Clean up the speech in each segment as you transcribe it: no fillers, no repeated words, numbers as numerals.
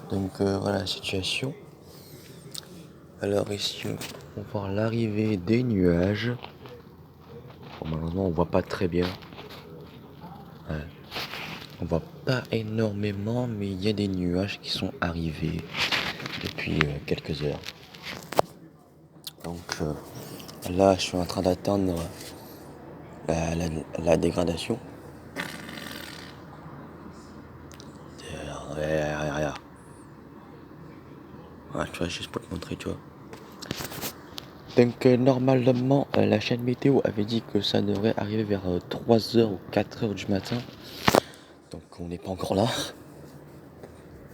Donc voilà la situation. Alors ici on va voir l'arrivée des nuages. Bon, malheureusement on voit pas très bien. Ouais. On voit pas énormément, mais il y a des nuages qui sont arrivés depuis quelques heures. Donc là je suis en train d'attendre la dégradation. Regarde. Ouais, tu vois, juste pour te montrer, tu vois. Donc normalement la chaîne météo avait dit que ça devrait arriver vers 3h ou 4h du matin. Donc on n'est pas encore là.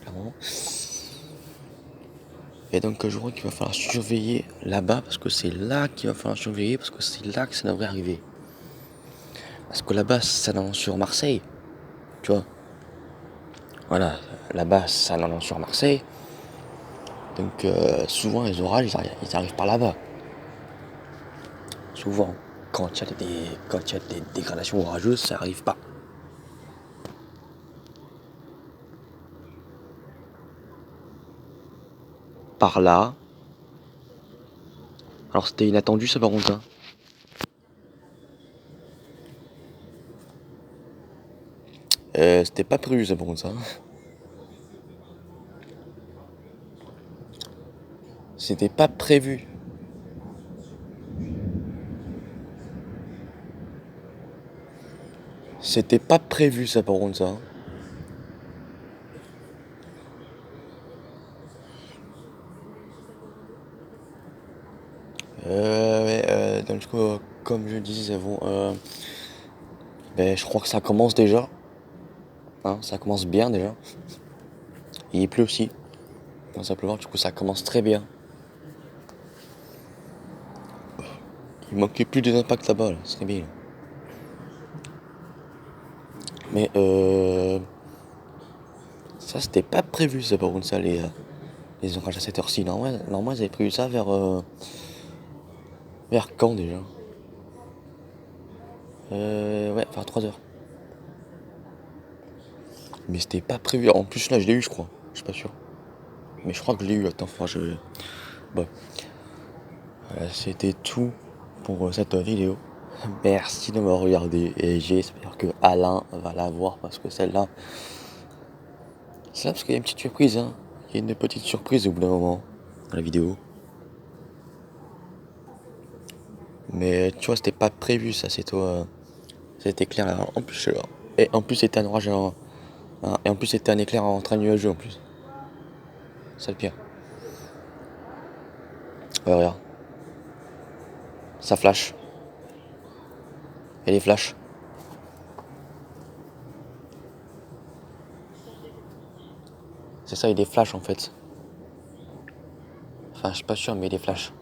Clairement. Et donc je crois qu'il va falloir surveiller là-bas parce que c'est là qu'il va falloir surveiller parce que c'est là que ça devrait arriver. Parce que là-bas ça annonce sur Marseille. Tu vois. Voilà, là-bas ça annonce sur Marseille. Donc souvent les orages ils arrivent par là-bas. Souvent, quand il y a des dégradations orageuses, ça arrive pas. Par là. Alors c'était inattendu ça par contre. Hein. C'était pas prévu ça par contre ça. C'était pas prévu. C'était pas prévu ça par contre ça. Donc du coup, comme je disais, bon, je crois que ça commence déjà. Hein, ça commence bien déjà. Et il pleut aussi. Il commence à pleuvoir, du coup ça commence très bien. Il manquait plus des impacts là-bas, là. C'est bien. Mais ça c'était pas prévu ça par contre ça les orages à cette heure-ci. Normalement ils avaient prévu ça vers quand déjà? Ouais, vers 3h. Mais c'était pas prévu. En plus là je l'ai eu je crois. Je suis pas sûr. Mais je crois que je l'ai eu. Attends, Bon. Voilà, c'était tout pour cette vidéo. Merci de me regarder et j'espère que Alain va la voir parce que celle-là. C'est là parce qu'il y a une petite surprise, hein. Il y a une petite surprise au bout d'un moment dans la vidéo. Mais tu vois, c'était pas prévu ça, c'est toi. C'était clair là. En plus, et en plus c'était un orage et en plus c'était un éclair en train nuageux en plus. C'est le pire. Ouais, regarde. Ça flash. Et les flashs. C'est ça, il y a des flashs en fait. Enfin, je suis pas sûr, mais il y a des flashs.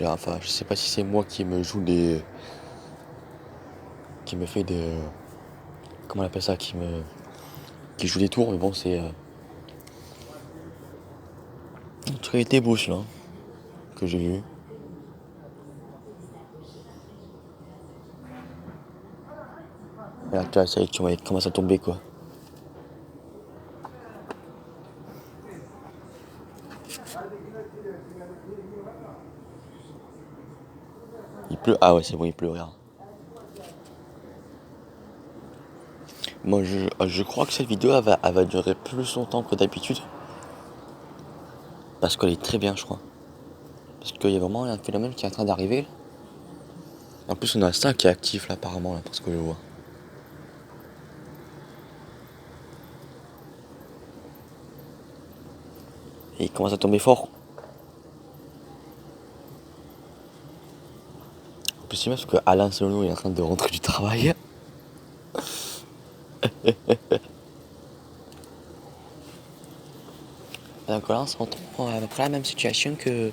Enfin, je sais pas si c'est moi qui me joue des. Qui me fait des. Comment on appelle ça? Qui joue des tours, mais bon, c'est. En tout cas, il était beau celui-là. Que j'ai vu. Et là, tu vois, ça y est, tu vois, il commence à tomber quoi. Il pleut. Ah ouais, c'est bon, il pleut, regarde. Moi, je crois que cette vidéo, elle va durer plus longtemps que d'habitude. Parce qu'elle est très bien, je crois. Parce qu'il y a vraiment un phénomène qui est en train d'arriver. En plus, on a ça qui est actif là, apparemment, là, parce que je vois. Et il commence à tomber fort. En plus, c'est bien parce que Alain Solo est en train de rentrer du travail. Donc là, on se retrouve à peu près la même situation que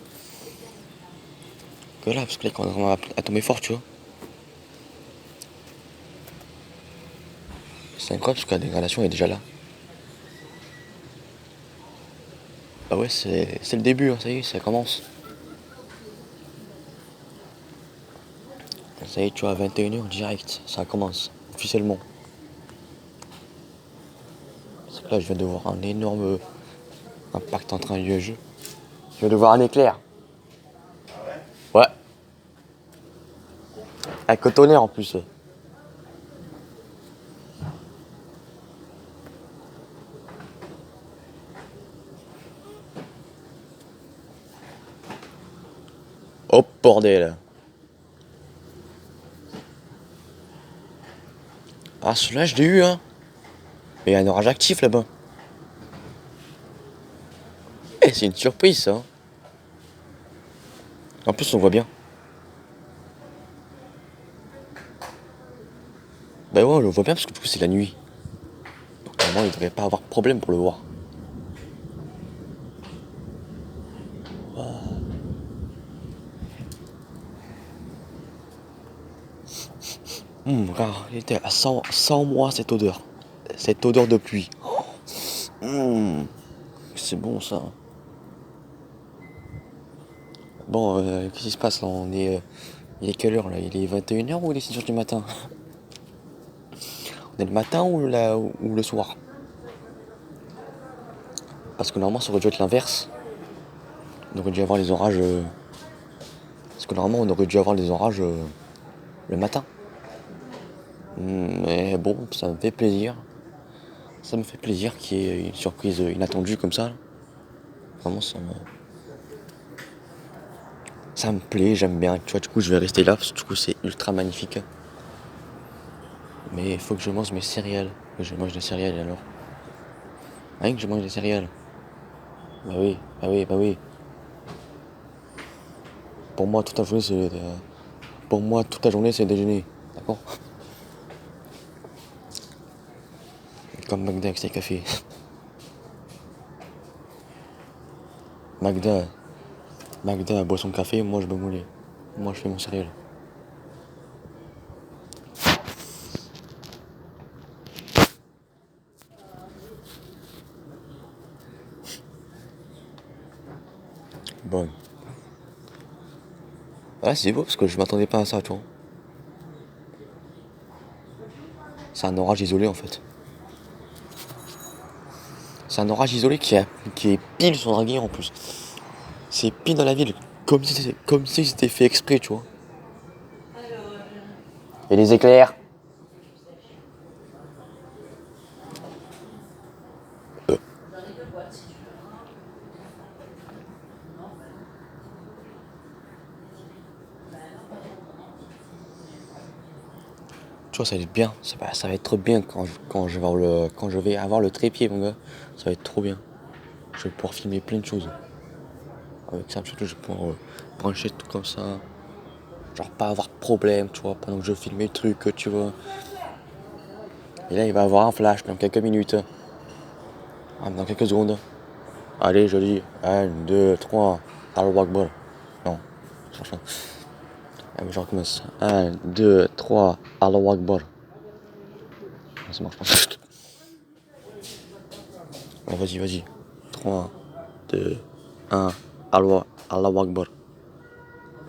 là, parce que là, il commence à tomber fort, tu vois. C'est incroyable parce que la dégradation est déjà là. Ah ouais, c'est le début, hein, ça y est, ça commence. Ça y est, tu vois, à 21h direct, ça commence, officiellement. C'est que là, je viens de voir un énorme impact entre un lieu et jeu. Je viens de voir un éclair. Ouais. Un cotonnerre en plus. Oh bordel. Ah, celui-là, je l'ai eu, hein. Mais il y a un orage actif là-bas. Eh, c'est une surprise, ça. En plus, on voit bien. Bah ouais, on le voit bien parce que du coup, c'est la nuit. Donc, normalement, il devrait pas avoir de problème pour le voir. Regarde, il était à 100 mois cette odeur. Cette odeur de pluie. C'est bon ça. Bon, qu'est-ce qui se passe là? Il est quelle heure là? Il est 21h ou il est 6h du matin? On est le matin ou le soir? Parce que normalement ça aurait dû être l'inverse. On aurait dû avoir les orages. Parce que normalement on aurait dû avoir les orages le matin. Mais bon, ça me fait plaisir. Ça me fait plaisir qu'il y ait une surprise inattendue comme ça. Vraiment ça me plaît, j'aime bien. Tu vois, du coup je vais rester là parce que du coup c'est ultra magnifique. Mais il faut que je mange mes céréales. Que je mange des céréales alors. Rien que je mange des céréales. Bah oui, bah oui, bah oui. Pour moi, toute la journée, pour moi, toute la journée, c'est déjeuner. D'accord? Comme Magda avec ses cafés. Magda, Magda boit son café, moi je bois mon lait. Moi je fais mon céréal. Bon. Ouais, c'est beau parce que je m'attendais pas à ça, tu vois. C'est un orage isolé en fait. C'est un orage isolé qui est pile sur Draguignan en plus. C'est pile dans la ville. Comme si c'était fait exprès, tu vois. Et les éclairs. Tu vois, ça va être bien. Ça va être bien quand je vais avoir le trépied, mon gars. Ça va être trop bien. Je vais pouvoir filmer plein de choses. Avec ça, surtout, je vais pouvoir brancher tout comme ça. Genre, pas avoir de problème, tu vois, pendant que je filme mes trucs, tu vois. Et là, il va avoir un flash dans quelques minutes. Ah, dans quelques secondes. Allez, je dis 1, 2, 3. Allahu Akbar. Non, franchement. Allez, je recommence. 1, 2, 3. Allahu Akbar. Non, ça marche pas. Bon, vas-y, vas-y. 3, 2, 1. Allahu Akbar.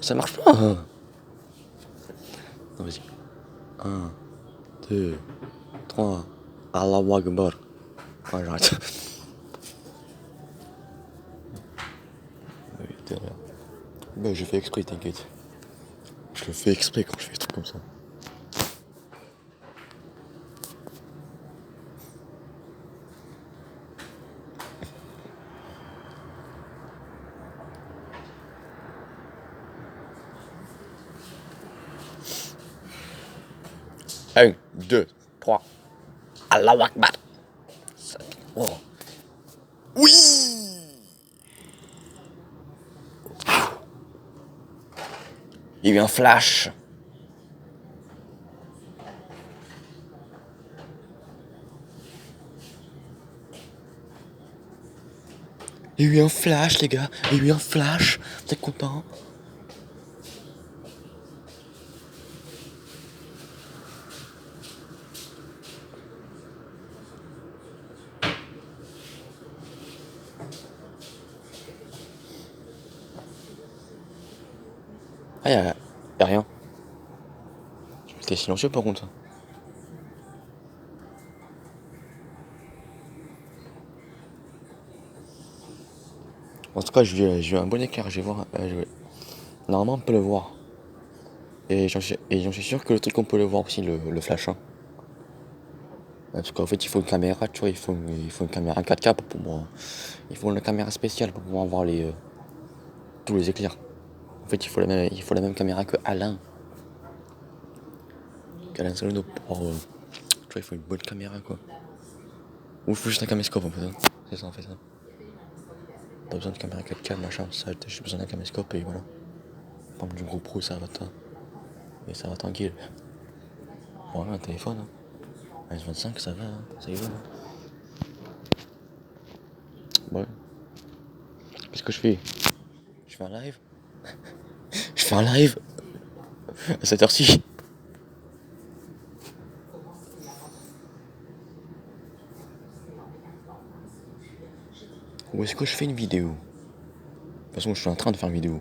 Ça marche pas. Non, vas-y. 1, 2, 3. Allahu Akbar. Ouais, j'arrête. Oui, t'es rien. Ben, je fais exprès, t'inquiète. Je le fais exprès quand je fais des trucs comme ça. Un, deux, trois. Allahu Akbar. Oh. Oui! Il y a eu un flash. Il y a eu un flash, les gars. Il y a eu un flash. Vous êtes contents? Ah, y a rien. T'es silencieux par contre. En tout cas, j'ai eu un bon éclair. Je vais voir. Normalement, on peut le voir. Et j'en suis sûr que le truc, on peut le voir aussi, le flash. Hein. Parce qu'en fait, il faut une caméra, tu vois. Il faut une caméra 4K pour pouvoir. Il faut une caméra spéciale pour pouvoir voir tous les éclairs. En fait, il faut la même caméra que Alain Salonneau pour. Tu vois, il faut une bonne caméra, quoi. Ou il faut juste un caméscope, en fait. Hein. C'est ça, en fait. Hein. Pas besoin de caméra 4K, machin, ça. J'ai juste besoin d'un caméscope et voilà. Par exemple, du GoPro, ça va, et ça va tranquille. Voilà, un téléphone. Hein. Un S25, ça va, hein. Ça y va. Hein. Ouais. Qu'est-ce que je fais? Je fais un live. Je fais un live à cette heure-ci. Ou est-ce que je fais une vidéo? De toute façon, je suis en train de faire une vidéo.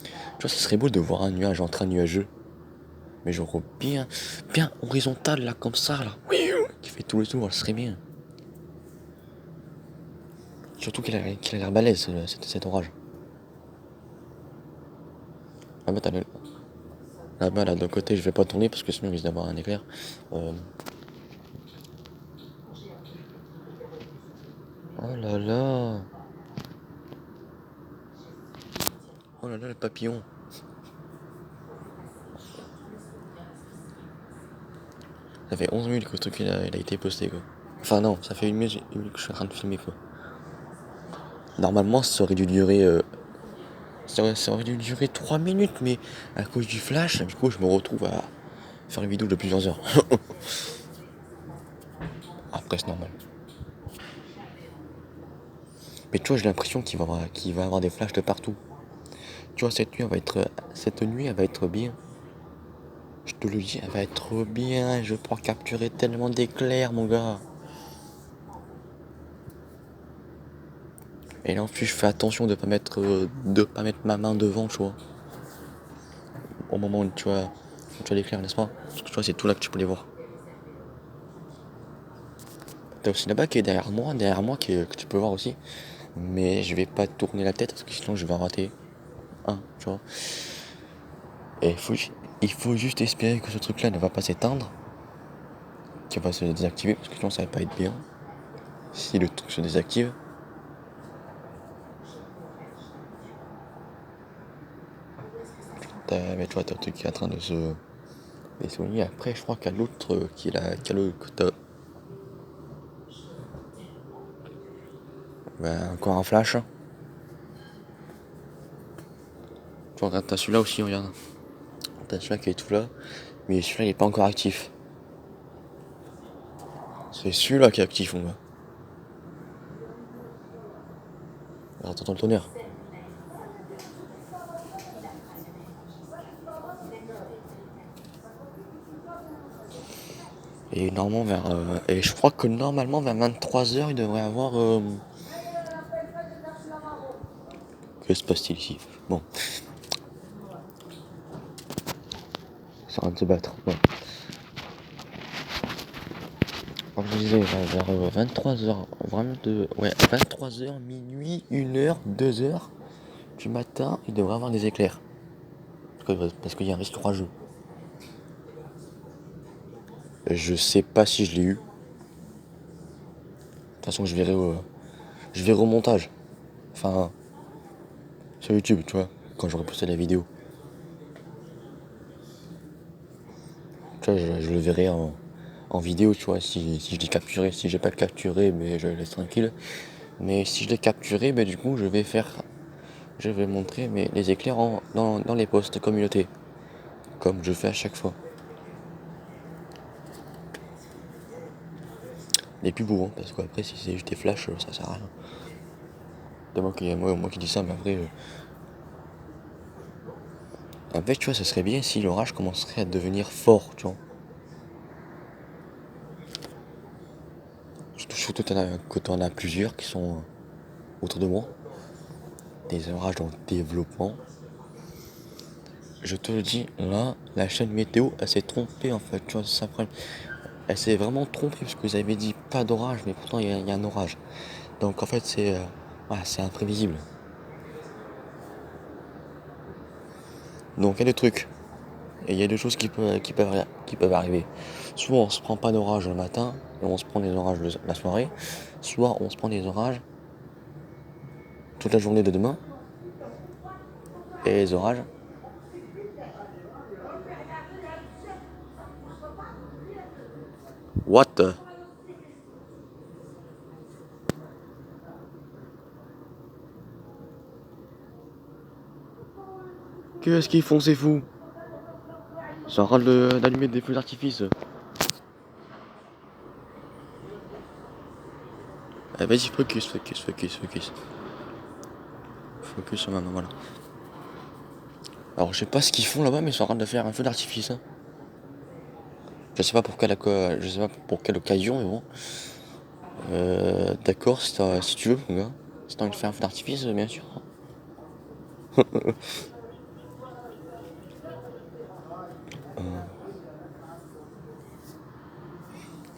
Tu vois, ça serait beau de voir un nuage en train nuageux. Mais genre bien horizontal, là, comme ça, là. Qui fait tout le tour, ça serait bien. Surtout qu'il a l'air balèze, cet orage. Là-bas, là-bas, là, d'un côté, je vais pas tourner parce que sinon, il risque d'avoir un éclair. Oh là là. Oh là là, le papillon. Ça fait 11 minutes que le truc il a été posté, quoi. Enfin non, ça fait une minute que je suis en train de filmer, quoi. Normalement, ça aurait dû durer... ça aurait dû durer 3 minutes, mais à cause du flash, du coup, je me retrouve à faire une vidéo de plusieurs heures. Après, c'est normal. Mais tu vois, j'ai l'impression qu'il va y avoir des flashs de partout. Tu vois, cette nuit, elle va être bien. Je te le dis, elle va être bien. Je vais pouvoir capturer tellement d'éclairs, mon gars. Et là, en plus, je fais attention de pas mettre ma main devant, tu vois. Au moment où tu vois l'éclair, n'est-ce pas? Parce que tu vois, c'est tout là que tu peux les voir. T'as aussi là-bas qui est derrière moi que tu peux voir aussi. Mais je vais pas tourner la tête parce que sinon je vais en rater un, tu vois. Et il faut juste espérer que ce truc-là ne va pas s'éteindre, qu'il va se désactiver parce que sinon ça va pas être bien. Si le truc se désactive. Mais tu vois, t'as le truc qui est en train de se soigner. Après, je crois qu'il y a l'autre encore un flash. Tu vois, regarde, t'as celui-là aussi, regarde. T'as celui-là qui est tout là. Mais celui-là, il est pas encore actif. C'est celui-là qui est actif, mon gars. Alors, t'entends le tonnerre. Et normalement et je crois que normalement vers 23h il devrait avoir que se passe-t-il ici? Bon. Ça arrête de se battre. Bon. Comme je disais, vers 23h, vraiment ouais, 23h, minuit, 1h, 2h du matin, il devrait avoir des éclairs. Parce qu'il y a un risque orageux. Je sais pas si je l'ai eu. De toute façon, je verrai au montage. Enfin, sur YouTube, tu vois, quand j'aurai posté la vidéo. Tu vois, je le verrai en vidéo, tu vois, si je l'ai capturé. Si j'ai pas le capturé, mais je le laisse tranquille. Mais si je l'ai capturé, du coup, je vais montrer les éclairs dans les posts communauté. Comme je fais à chaque fois. Les plus beaux, hein, parce qu'après, si c'est juste des flashs, ça sert à rien. C'est moi qui dis ça, mais après... En fait, tu vois, ça serait bien si l'orage commencerait à devenir fort, tu vois. Surtout quand on a plusieurs qui sont autour de moi. Des orages en développement. je te le dis, là, la chaîne météo, elle s'est trompée en fait, tu vois, c'est ça le problème. Elle s'est vraiment trompée parce que vous avez dit pas d'orage, mais pourtant il y a un orage. Donc en fait, voilà, c'est imprévisible. Donc il y a des trucs, et il y a des choses qui peuvent arriver. Soit on se prend pas d'orage le matin, et on se prend des orages la soirée, soit on se prend des orages toute la journée de demain, et les orages. What the... Qu'est-ce qu'ils font ces fous? C'est en train d'allumer des feux d'artifice. Eh, vas-y, focus. Focus sur maintenant, voilà. Alors, je sais pas ce qu'ils font là-bas, mais ils sont en train de faire un feu d'artifice. Hein. Je sais pas je sais pas pour quelle occasion, mais bon. D'accord, si tu veux, mon gars. Si t'as envie de faire un feu d'artifice, bien sûr.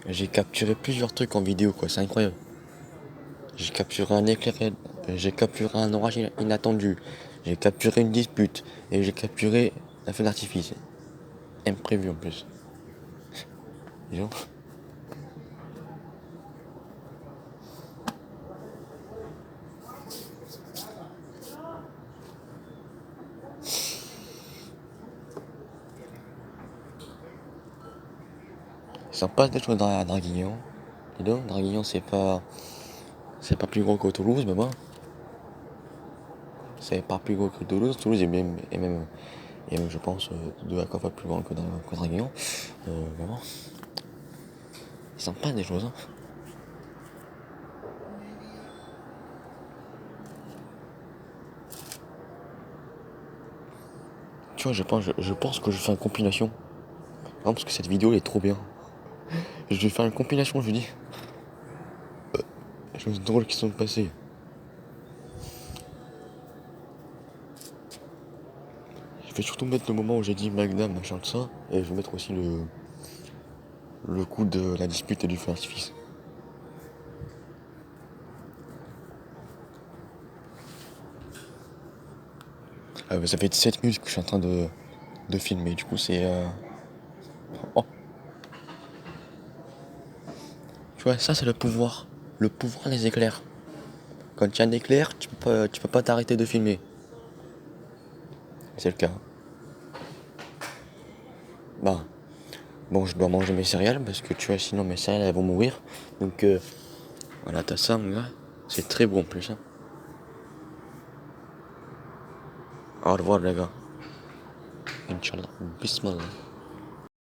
J'ai capturé plusieurs trucs en vidéo, quoi. C'est incroyable. J'ai capturé un éclair, j'ai capturé un orage inattendu. J'ai capturé une dispute. Et j'ai capturé un feu d'artifice. Imprévu en plus. Disons. Ils sont pas d'être à Draguignan. Dis donc, Draguignan c'est pas plus gros que Toulouse, mais bon. C'est pas plus gros que Toulouse. Toulouse est même je pense, deux à 4 fois plus grand que Draguignan. Mais bon. Ils sont pas des choses, hein. Tu vois, je pense que je fais une compilation. Non, parce que cette vidéo elle est trop bien. Je vais faire une compilation, je dis. Des choses drôles qui sont passées. Je vais surtout mettre le moment où j'ai dit Magda, machin de ça. Et je vais mettre aussi le coup de la dispute et du feu d'artifice. Ça fait 7 minutes que je suis en train de filmer. Du coup, c'est. Oh, tu vois, ça, c'est le pouvoir. Le pouvoir des éclairs. Quand il y a un éclair, tu peux pas t'arrêter de filmer. C'est le cas. Bah, bon, je dois manger mes céréales parce que tu vois, sinon mes céréales elles vont mourir. Donc, voilà, t'as ça, mon gars. C'est très bon en plus. Hein. Au revoir, les gars. Inch'Allah. Bismillah.